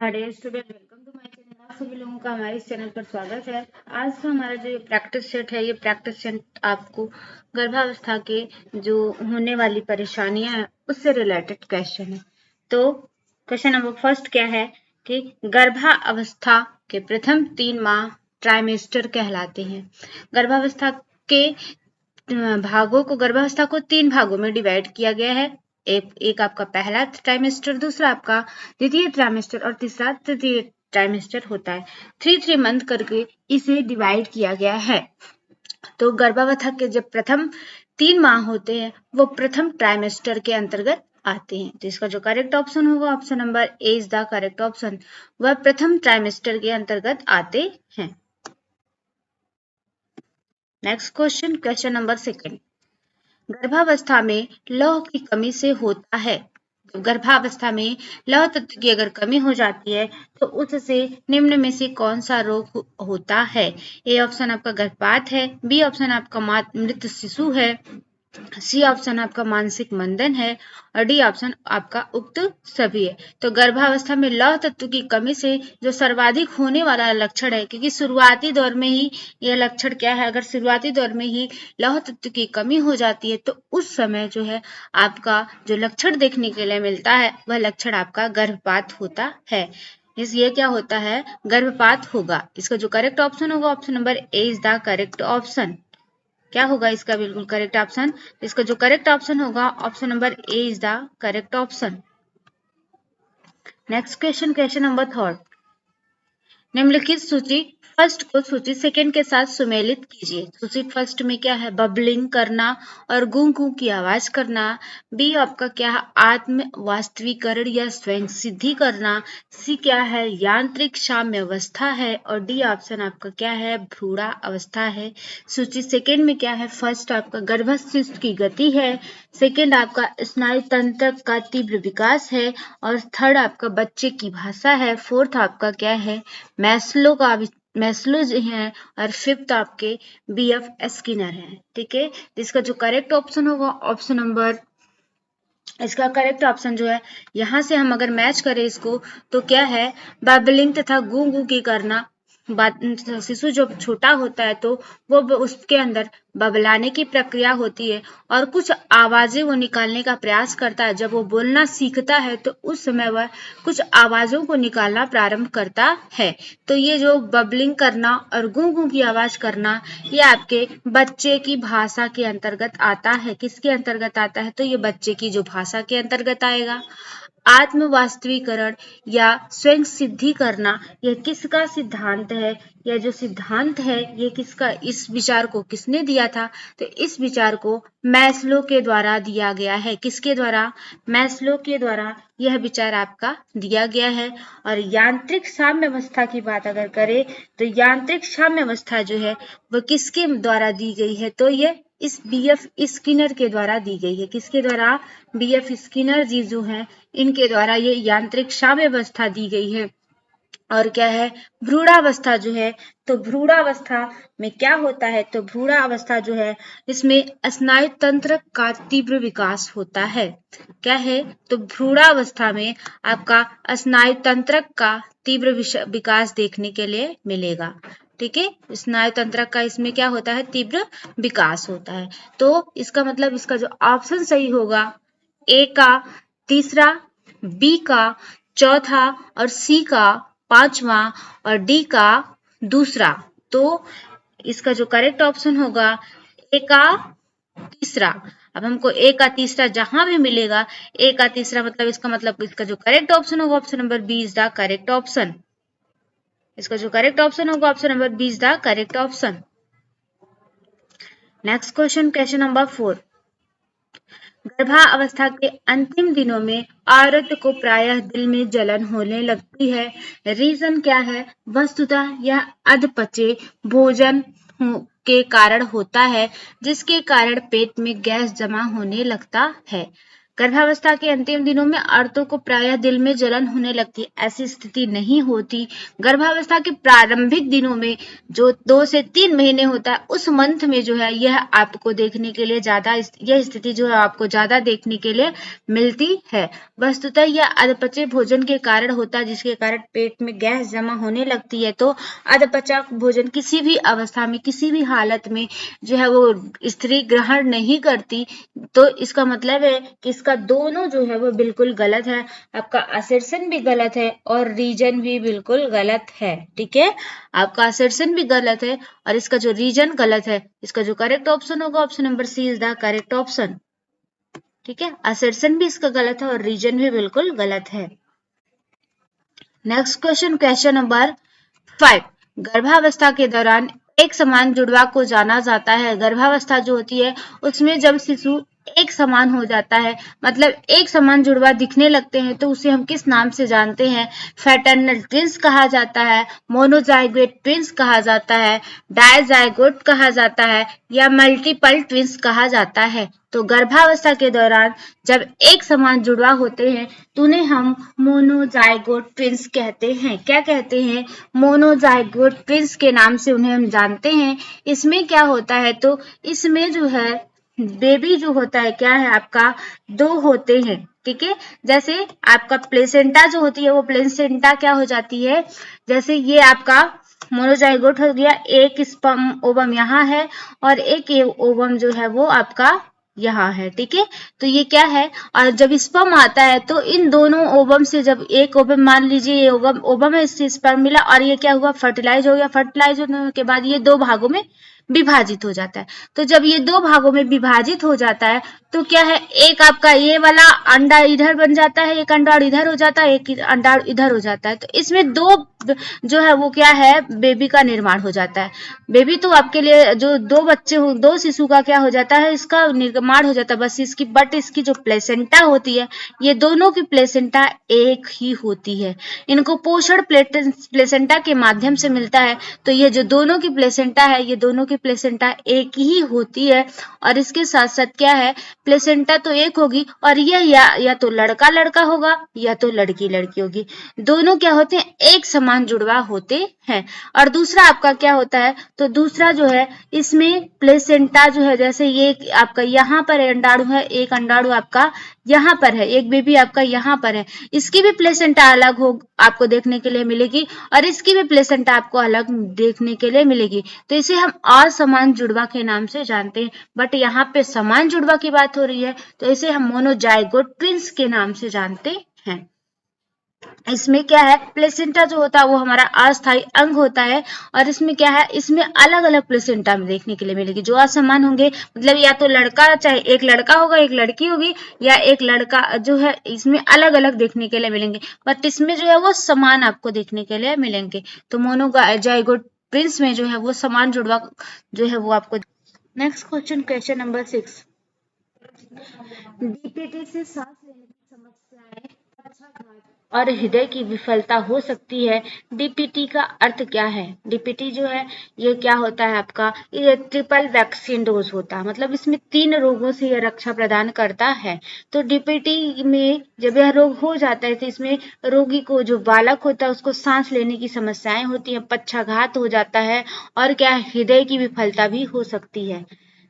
Hello student, welcome to my channel. आप सभी लोगों का हमारे इस चैनल पर स्वागत है। आज का हमारा जो प्रैक्टिस सेट है, ये प्रैक्टिस सेट आपको गर्भावस्था के जो होने वाली परेशानियां हैं उससे रिलेटेड क्वेश्चन है। तो क्वेश्चन नंबर फर्स्ट क्या है कि गर्भावस्था के प्रथम 3 माह ट्राइमेस्टर कहलाते हैं। गर्भावस्था के गर्भावस्था को 3 भागों में डिवाइड किया गया है। एक आपका पहला ट्राइमेस्टर, दूसरा आपका द्वितीय ट्राइमेस्टर और तीसरा तृतीय ट्राइमेस्टर होता है। 3 मंथ करके इसे डिवाइड किया गया है। तो गर्भावस्था के जब प्रथम 3 माह होते हैं वो प्रथम ट्राइमेस्टर के अंतर्गत आते हैं। तो इसका जो करेक्ट ऑप्शन होगा, option number A is the correct option. वह प्रथम ट्राइमेस्टर के अंतर्गत आते हैं। Next question, question number second. गर्भावस्था में लौह की कमी से होता है। गर्भावस्था में लौह तत्व की अगर कमी हो जाती है तो उससे निम्न में से कौन सा रोग होता है? ए ऑप्शन आपका गर्भपात है, बी ऑप्शन आपका मृत शिशु है, सी ऑप्शन आपका मानसिक मंदन है और डी ऑप्शन आपका उक्त सभी है। तो गर्भावस्था में लौह तत्व की कमी से जो सर्वाधिक होने वाला लक्षण है, क्योंकि शुरुआती दौर में ही यह लक्षण क्या है, अगर शुरुआती दौर में ही लौह तत्व की कमी हो जाती है तो उस समय जो है आपका जो लक्षण देखने के लिए मिलता है वह लक्षण आपका गर्भपात होता है। ये क्या होता है? गर्भपात होगा। इसका जो करेक्ट ऑप्शन होगा, option number A is the correct option. क्या होगा इसका बिल्कुल करेक्ट ऑप्शन? इसका जो करेक्ट ऑप्शन होगा, option number A is the correct option. Next question, question number third. निम्नलिखित सूची फर्स्ट को सूची सेकंड के साथ सुमेलित कीजिए। सूची फर्स्ट में क्या है? बबलिंग करना और गूं गूं की आवाज करना। बी आपका क्या है? आत्म वास्तविकरण या स्वयं सिद्धि करना। सी क्या है? यांत्रिक साम्य अवस्था है और डी ऑप्शन आपका क्या है? भ्रूणा अवस्था है। सूची सेकंड में क्या है? फर्स्ट आपका गर्भस्थ की गति है, सेकंड आपका स्नायु तंत्र का तीव्र विकास है और थर्ड आपका बच्चे की भाषा है, फोर्थ आपका क्या है? मैस्लो जो है और फिफ्थ आपके बीएफ स्किनर है। ठीक है, इसका जो करेक्ट ऑप्शन होगा, ऑप्शन नंबर, इसका करेक्ट ऑप्शन जो है, यहां से हम अगर मैच करें इसको तो क्या है? बबलिंग तथा गूं गूं की करना। शिशु जब छोटा होता है तो वो उसके अंदर बबलाने की प्रक्रिया होती है और कुछ आवाजें वो निकालने का प्रयास करता है। जब वो बोलना सीखता है तो उस समय वह कुछ आवाजों को निकालना प्रारंभ करता है। तो ये जो बबलिंग करना और गूं गूं की आवाज करना, ये आपके बच्चे की भाषा के अंतर्गत आता है। किसके अंतर्गत आता है? तो ये बच्चे की जो भाषा के अंतर्गत आएगा। आत्म वास्तवीकरण या स्वयं सिद्धि करना, यह किसका सिद्धांत है? यह जो सिद्धांत है ये किसका, इस विचार को किसने दिया था? तो इस विचार को मैस्लो के द्वारा दिया गया है। किसके द्वारा? मैस्लो के द्वारा यह विचार आपका दिया गया है। और यांत्रिक साम्य अवस्था की बात अगर करें तो यांत्रिक साम्य अवस्था जो है वो किसके द्वारा दी गई है? तो ये इस बीएफ स्किनर के द्वारा दी गई है। किसके द्वारा? बीएफ स्किनर जी जो है इनके द्वारा ये यांत्रिक साम्य अवस्था दी गई है। और क्या है? भ्रूणावस्था जो है, तो भ्रूणावस्था में क्या होता है? तो भ्रूणावस्था जो है इसमें स्नायु तंत्र का तीव्र विकास होता है। क्या है? तो भ्रूणावस्था में आपका स्नायु तंत्र का तीव्र विकास देखने के लिए मिलेगा। ठीक है, स्नायु तंत्र का इसमें क्या होता है? तीव्र विकास होता है। तो इसका मतलब इसका जो ऑप्शन सही होगा, ए का तीसरा, बी का चौथा और सी का पांचवा और डी का दूसरा। तो इसका जो करेक्ट ऑप्शन होगा, ए का तीसरा। अब हमको ए का तीसरा जहां भी मिलेगा, ए का तीसरा मतलब इसका मतलब इसका जो करेक्ट ऑप्शन होगा, option number B is the correct option. इसका जो करेक्ट ऑप्शन होगा, option number B is the correct option. Next question, question number 4। गर्भावस्था के अंतिम दिनों में औरत को प्रायः दिल में जलन होने लगती है। रीजन क्या है? वस्तुतः यह अधपचे भोजन के कारण होता है, जिसके कारण पेट में गैस जमा होने लगता है। गर्भावस्था के अंतिम दिनों में औरतों को प्रायः दिल में जलन होने लगती है, ऐसी स्थिति नहीं होती। गर्भावस्था के प्रारंभिक दिनों में जो 2 से 3 महीने होता है, उस मंथ में जो है यह आपको देखने के लिए ज्यादा, यह स्थिति जो है आपको ज्यादा देखने के लिए मिलती है। वस्तुतः यह अधपचे भोजन के कारण होता है, जिसके कारण पेट में गैस जमा होने लगती है। तो अधपचा भोजन किसी भी अवस्था में, किसी भी हालत में जो है वो स्त्री ग्रहण नहीं करती। तो इसका मतलब है कि इसका दोनों जो है वो बिल्कुल गलत है। आपका असर्शन भी गलत है और रीजन भी बिल्कुल गलत है। ठीक है, आपका असर्शन भी गलत है और इसका जो रीजन गलत है। इसका जो करेक्ट ऑप्शन होगा, option number C is the correct option. ठीक है, असर्शन भी इसका गलत है और रीजन भी बिल्कुल गलत है। Next question, question number 5। गर्भावस्था के दौरान एक समान जुड़वा को जाना जाता है। गर्भावस्था जो होती है उसमें जब शिशु एक समान हो जाता है, मतलब एक समान जुड़वा दिखने लगते हैं, तो उसे हम किस नाम से जानते हैं? फैटर्नल ट्विंस कहा जाता है, मोनोजाइगोट ट्विंस कहा जाता है, डायजाइगोट कहा जाता है या मल्टीपल ट्विंस कहा जाता है। तो गर्भावस्था के दौरान जब एक समान जुड़वा होते हैं तो उन्हें हम मोनोजाइगोट ट्विंस कहते हैं। क्या कहते हैं? मोनोजाइगोट ट्विंस के नाम से उन्हें हम जानते हैं। इसमें क्या होता है, तो इसमें जो है बेबी जो होता है क्या है आपका, 2 होते हैं। ठीक है, जैसे आपका प्लेसेंटा जो होती है वो प्लेसेंटा क्या हो जाती है, जैसे ये आपका मोनोजाइगोट हो गया, एक स्पर्म ओवम यहाँ है और एक ओवम जो है वो आपका यहाँ है। ठीक है, तो ये क्या है, और जब स्पर्म आता है तो इन दोनों ओवम से, जब एक ओवम मान लीजिए ये ओवम है, इससे स्पर्म मिला और ये क्या हुआ, फर्टिलाइज हो गया। फर्टिलाइज होने के बाद ये 2 भागों में विभाजित हो जाता है। तो जब ये 2 भागों में विभाजित हो जाता है तो क्या है, एक आपका ये वाला अंडा इधर बन जाता है, एक अंडा इधर हो जाता है, एक अंडा इधर हो जाता है। तो इसमें 2 जो है वो क्या है, बेबी का निर्माण हो जाता है। बेबी तो आपके लिए जो 2 बच्चे हो, 2 शिशु का क्या हो जाता है, इसका निर्माण हो जाता है बस इसकी, बट इसकी जो प्लेसेंटा होती है, ये दोनों की प्लेसेंटा एक ही होती है। इनको पोषण प्लेसेंटा के माध्यम से मिलता है। तो ये जो दोनों की प्लेसेंटा है, ये दोनों की प्लेसेंटा एक ही होती है। और इसके साथ साथ क्या है, प्लेसेंटा तो एक होगी और यह या तो लड़का लड़का होगा या तो लड़की लड़की होगी। दोनों क्या होते हैं, एक समान जुड़वा होते हैं। और दूसरा आपका क्या होता है, तो दूसरा जो है इसमें प्लेसेंटा जो है, जैसे ये आपका यहाँ पर अंडाणु है, एक अंडाणु आपका यहाँ पर है, एक बेबी आपका यहाँ पर है, इसकी भी प्लेसेंटा अलग हो आपको देखने के लिए मिलेगी और इसकी भी प्लेसेंटा आपको अलग देखने के लिए मिलेगी। तो इसे हम असमान जुड़वा के नाम से जानते हैं। बट यहाँ पे समान जुड़वा की बात हो रही है तो इसे हम मोनोजाइगोट ट्विंस के नाम से जानते हैं। इसमें क्या है, प्लेसेंटा जो होता है वो हमारा अस्थायी अंग होता है और इसमें क्या है, इसमें अलग अलग प्लेसेंटा में देखने के लिए मिलेगी जो असमान होंगे। मतलब या तो लड़का, चाहे एक लड़का होगा एक लड़की होगी, या एक लड़का जो है, इसमें अलग अलग देखने के लिए मिलेंगे, बट इसमें जो है वो समान आपको देखने के लिए मिलेंगे। तो मोनोजाइगोट ट्विंस में जो है वो समान जुड़वा जो है वो आपको। Next question, question number 6। DPT से सांस लेने की समस्याएं, पक्षाघात और हृदय की विफलता हो सकती है। डीपीटी का अर्थ क्या है? डीपीटी जो है ये क्या होता है आपका, ये ट्रिपल वैक्सीन डोज होता है, मतलब इसमें 3 रोगों से यह रक्षा प्रदान करता है। तो डीपीटी में जब यह रोग हो जाता है तो इसमें रोगी को, जो बालक होता है उसको सांस लेने की समस्याएं होती है, पक्षाघात हो जाता है और क्या, हृदय की विफलता भी हो सकती है।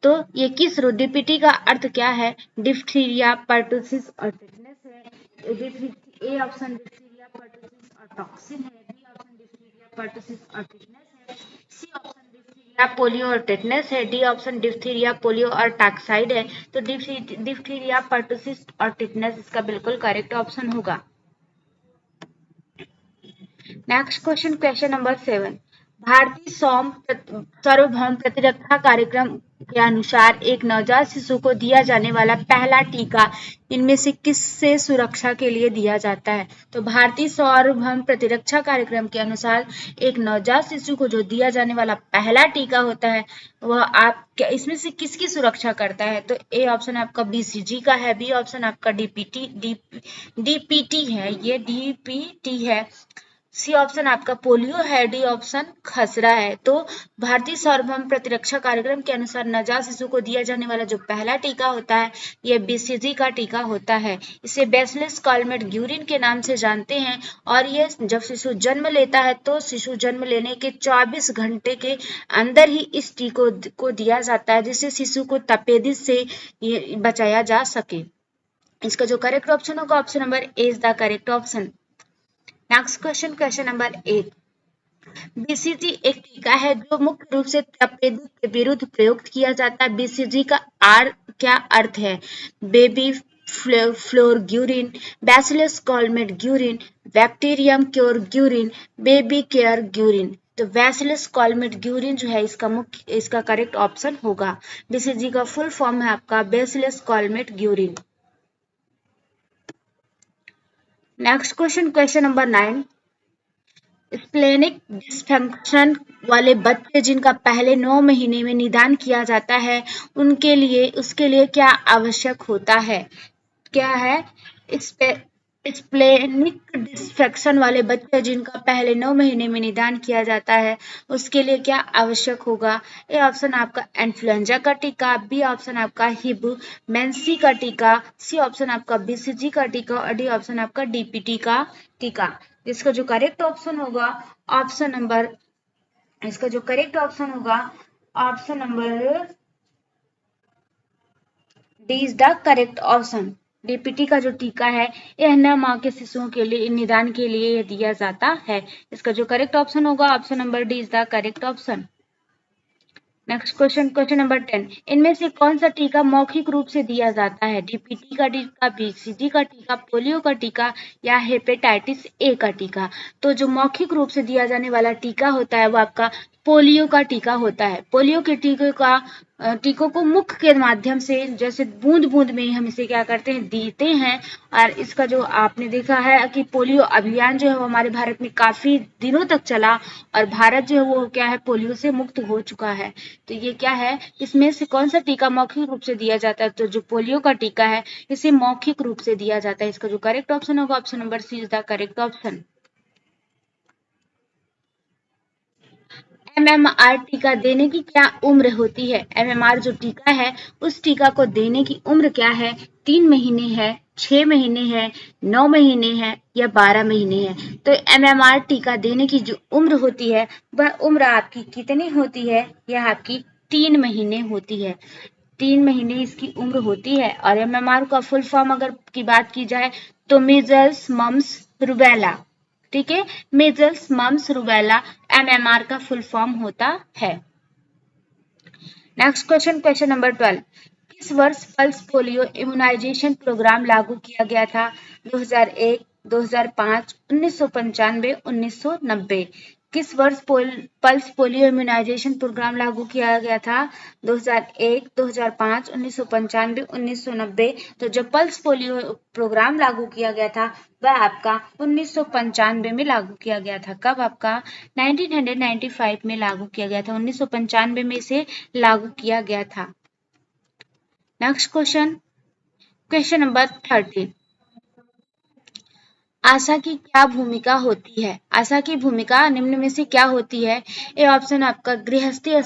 तो ये किस रोग, डीपीटी का अर्थ क्या है, डिप्थीरिया, पर्टुसिस और टिटनेस है। ए ऑप्शन डिप्थीरिया, पर्टुसिस और टॉक्सिन है, बी ऑप्शन डिप्थीरिया, पर्टुसिस और टिटनेस है, सी ऑप्शन डिप्थीरिया, पोलियो और टिटनेस है, डी ऑप्शन डिप्थीरिया, पोलियो और टॉक्साइड है। तो डिप्थीरिया, पर्टुसिस और टिटनेस इसका बिल्कुल करेक्ट ऑप्शन होगा। Next question, question number 7। भारतीय सार्वभौम प्रतिरक्षा कार्यक्रम के अनुसार एक नवजात शिशु को दिया जाने वाला पहला टीका इनमें से किससे सुरक्षा के लिए दिया जाता है? तो भारतीय सार्वभौम प्रतिरक्षा कार्यक्रम के अनुसार एक नवजात शिशु को जो दिया जाने वाला पहला टीका होता है वह आप इसमें से किसकी सुरक्षा करता है? तो ए ऑप्शन आपका बीसीजी का है, बी ऑप्शन आपका डीपीटी है, ये डीपीटी है, सी ऑप्शन आपका पोलियो है, डी ऑप्शन खसरा है। तो भारतीय सार्वभौम प्रतिरक्षा कार्यक्रम के अनुसार नवजात शिशु को दिया जाने वाला जो पहला टीका होता है यह बीसीजी का टीका होता है। इसे बैसिलस कॉलमेट ग्यूरिन के नाम से जानते हैं और यह जब शिशु जन्म लेता है तो शिशु जन्म लेने के 24 घंटे के अंदर ही इस टीको को दिया जाता है, जिससे शिशु को तपेदिक से बचाया जा सके। इसका जो करेक्ट ऑप्शन होगा option number A is the correct option. Next question, question number 8। BCG एक टीका है जो मुख्य रूप से तपेदिक के विरुद्ध प्रयुक्त किया जाता है। बीसीजी का क्या अर्थ है? Baby flour Guerin, bacillus Calmette Guerin, bacterium cure Guerin, baby care Guerin. तो बैसिलस कॉलमेट ग्यूरिन जो है इसका करेक्ट ऑप्शन होगा। बीसीजी का फुल फॉर्म है आपका bacillus Calmette Guerin. Next question, question number 9। Splenic dysfunction वाले बच्चे जिनका पहले 9 महीने में निदान किया जाता है उसके लिए क्या आवश्यक होता है? क्या है? स्प्लेनिक डिसफंक्शन वाले बच्चे जिनका पहले 9 महीने में निदान किया जाता है उसके लिए क्या आवश्यक होगा? ए ऑप्शन आपका इन्फ्लुएंजा का टीका, बी ऑप्शन आपका हिबुमेंसी का टीका, सी ऑप्शन आपका बीसीजी का टीका और डी ऑप्शन आपका डीपीटी का टीका। इसका जो करेक्ट ऑप्शन होगा option number D is the correct option. DPT का जो टीका है यह 9 माह के शिशुओं के लिए निदान के लिए दिया जाता है। इसका जो करेक्ट ऑप्शन होगा option number D is the correct option. Next question, question number 10। इनमें से कौन सा टीका मौखिक रूप से दिया जाता है? डीपीटी का टीका, बीसीजी का टीका, पोलियो का टीका या हेपेटाइटिस ए का टीका? तो जो मौखिक रूप से दिया जाने वाला टीका होता है वो आपका पोलियो का टीका होता है। पोलियो के टीकों को मुख के माध्यम से जैसे बूंद बूंद में हम इसे क्या करते हैं देते हैं। और इसका जो आपने देखा है कि पोलियो अभियान जो है वो हमारे भारत में काफी दिनों तक चला और भारत जो है वो क्या है पोलियो से मुक्त हो चुका है। तो ये क्या है, इसमें से कौन सा टीका मौखिक रूप से दिया जाता है? तो जो पोलियो का टीका है इसे मौखिक रूप से दिया जाता है। इसका जो करेक्ट ऑप्शन होगा option number C is the correct option. MMR टीका देने की क्या उम्र होती है? एमएमआर जो टीका है उस टीका को देने की उम्र क्या है? 3 महीने है, 6 महीने है, 9 महीने है या 12 महीने है? तो एमएमआर टीका देने की जो उम्र होती है वह उम्र आपकी कितनी होती है? यह आपकी 3 महीने होती है। 3 महीने इसकी उम्र होती है। और एमएमआर का फुल फॉर्म अगर की बात की जाए तो मीजल्स, मम्स, रूबेला। ठीक है, मीजल्स, मम्स, रूबेला एमएमआर का फुल फॉर्म होता है। Next question, question number 12। किस वर्ष पल्स पोलियो इम्यूनाइजेशन प्रोग्राम लागू किया गया था? 2001, 2005, 1995, 1990। किस वर्ष पल्स पोलियो इम्यूनाइजेशन प्रोग्राम लागू किया गया था? 2001, 2005, 1995, 1990। तो जो पल्स पोलियो प्रोग्राम लागू किया गया था वह आपका 1995 में लागू किया गया था। कब? आपका 1995 में लागू किया गया था। 1995 में इसे लागू किया गया था। Next question, question number 13। आशा की क्या भूमिका होती है? आशा की भूमिका निम्न में से क्या होती है? ए ऑप्शन आपका गृहस्थी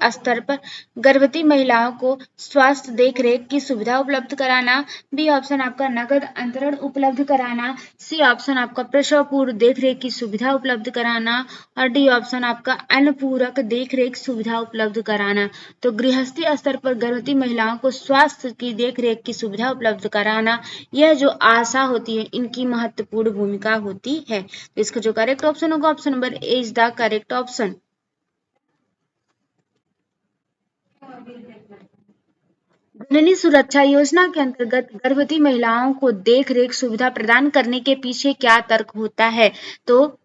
स्तर पर गर्भवती महिलाओं को स्वास्थ्य देखरेख की सुविधा उपलब्ध कराना, बी ऑप्शन आपका नगद अंतरण उपलब्ध कराना, सी ऑप्शन आपका प्रसव पूर्व देखरेख की सुविधा उपलब्ध कराना और डी ऑप्शन आपका अन्नपूरक देखरेख सुविधा उपलब्ध कराना। तो गृहस्थी स्तर पर गर्भवती महिलाओं को स्वास्थ्य की देखरेख की सुविधा उपलब्ध कराना, यह जो आशा होती है इनकी महत्वपूर्ण भूमिका होती है। तो इसका जो करेक्ट ऑप्शन होगा option number A is the correct option. Janani Suraksha Yojana के अंतर्गत गर्भवती महिलाओं को देख रेख सुविधा प्रदान करने के पीछे क्या तर्क होता है? तो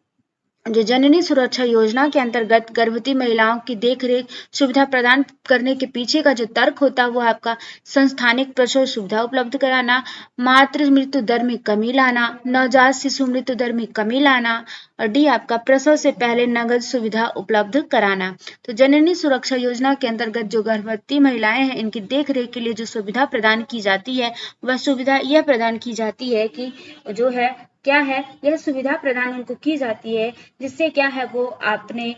जो जननी सुरक्षा योजना के अंतर्गत गर्भवती महिलाओं की देखरेख सुविधा प्रदान करने के पीछे का जो तर्क होता है वो आपका संस्थानिक प्रसव सुविधा उपलब्ध कराना, मातृ मृत्यु दर में कमी लाना, नवजात शिशु मृत्यु दर में कमी लाना और डी आपका प्रसव से पहले नगद सुविधा उपलब्ध कराना। तो जननी सुरक्षा योजना के अंतर्गत जो गर्भवती महिलाएं हैं इनकी देखरेख के लिए जो सुविधा प्रदान की जाती है वह सुविधा यह प्रदान की जाती है कि जो है क्या है, यह सुविधा प्रदान उनको की जाती है जिससे क्या है वो आपने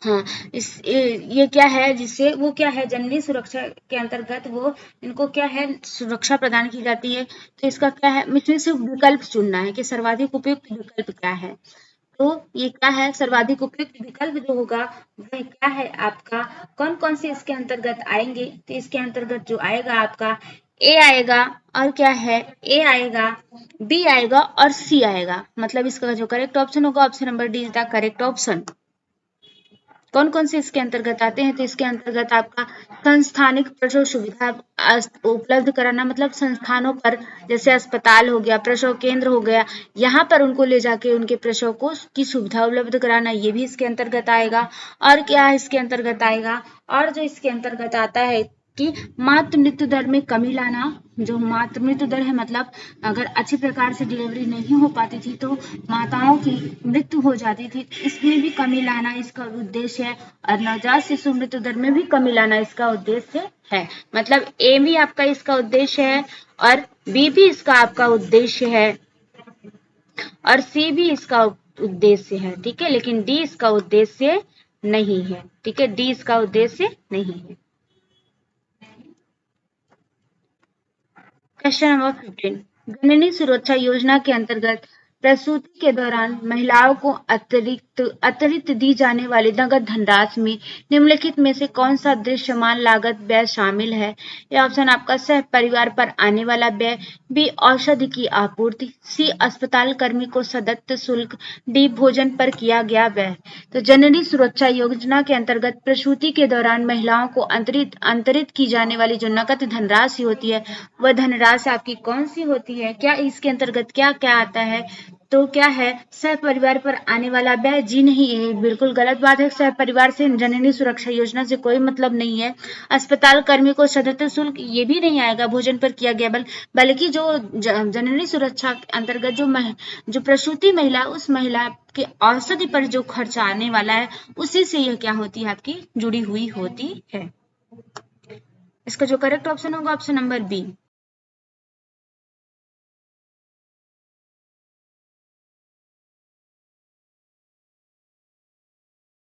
हाँ ये क्या है, जिससे वो क्या है जननी सुरक्षा के अंतर्गत वो इनको क्या है सुरक्षा प्रदान की जाती है। तो इसका क्या है, इसमें से विकल्प चुनना है कि सर्वाधिक उपयुक्त विकल्प क्या है। तो ये क्या है, सर्वाधिक उपयुक्त विकल्प जो होगा वह क्या है आपका, कौन कौन से इसके अंतर्गत आएंगे। तो इसके अंतर्गत जो आएगा आपका ए आएगा, और क्या है ए आएगा, बी आएगा और सी आएगा। मतलब इसका जो करेक्ट ऑप्शन होगा option number D is the correct option. कौन कौन से इसके अंतर्गत आते हैं, तो इसके अंतर्गत आपका संस्थानिक प्रसव सुविधा उपलब्ध कराना, मतलब संस्थानों पर जैसे अस्पताल हो गया, प्रसव केंद्र हो गया, यहाँ पर उनको ले जाके उनके प्रसव को की सुविधा उपलब्ध कराना, ये भी इसके अंतर्गत आएगा। और क्या है इसके अंतर्गत आएगा, और जो इसके अंतर्गत आता है कि मातृ मृत्यु दर में कमी लाना। जो मातृ मृत्यु दर है, मतलब अगर अच्छी प्रकार से डिलीवरी नहीं हो पाती थी तो माताओं की मृत्यु हो जाती थी, इसमें भी कमी लाना इसका उद्देश्य है। और नवजात शिशु मृत्यु दर में भी कमी लाना इसका उद्देश्य है। मतलब ए भी आपका इसका उद्देश्य है, और बी भी इसका आपका उद्देश्य है, और सी भी इसका उद्देश्य है। ठीक है, लेकिन डी इसका उद्देश्य नहीं है। ठीक है, डी इसका उद्देश्य नहीं है। क्वेश्चन नंबर 15, जननी सुरक्षा योजना के अंतर्गत प्रसूति के दौरान महिलाओं को अतिरिक्त दी जाने वाली नगद धनराशि में निम्नलिखित में से कौन सा दृश्यमान लागत व्यय शामिल है। यह ऑप्शन आपका सह परिवार पर आने वाला व्यय, बी औषधि की आपूर्ति, सी अस्पताल कर्मी को सदस्य शुल्क, डी भोजन पर किया गया व्यय। तो जननी सुरक्षा योजना के अंतर्गत प्रसूति के दौरान महिलाओं को अंतरित की जाने वाली जो नकद धनराशि होती है वह धनराशि आपकी कौन सी होती है, क्या इसके अंतर्गत क्या क्या आता है। तो क्या है, सह परिवार पर आने वाला व्यय, जी नहीं, ये बिल्कुल गलत बात है। सह परिवार से जननी सुरक्षा योजना से कोई मतलब नहीं है। अस्पताल कर्मी को सदस्य शुल्क, ये भी नहीं आएगा। भोजन पर किया गया बल्कि जो जननी सुरक्षा के अंतर्गत जो प्रसूति महिला, उस महिला के औषधि पर जो खर्चा आने वाला है उसी से यह क्या होती है आपकी जुड़ी हुई होती है। इसका जो करेक्ट ऑप्शन होगा ऑप्शन नंबर बी।